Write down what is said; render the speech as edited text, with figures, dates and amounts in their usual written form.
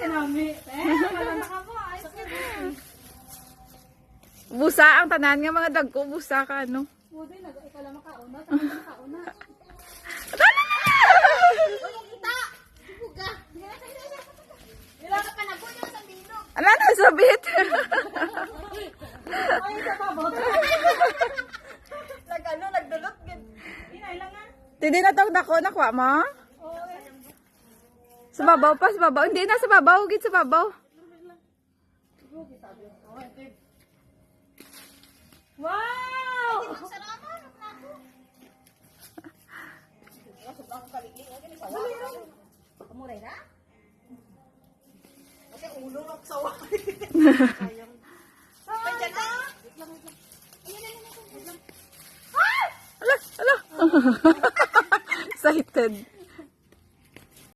sinami. Malala ka mo. Ayos ka din. Busa ang tanan nga mga dagko. Busa ka, ano? Buti, ikaw lang makauna. Tapos makauna. Ano na sabit? Ay, sa babot. Nagdulot. Inay lang nga. Hindi na tawag dako. Nakuha mo? Sa babaw pa, sa babaw. Hindi na sa babaw. Git sa babaw. Wow! Kamuray na? Kasi ulo ng sawa. Nandiyan na? Ala, ala. Excited.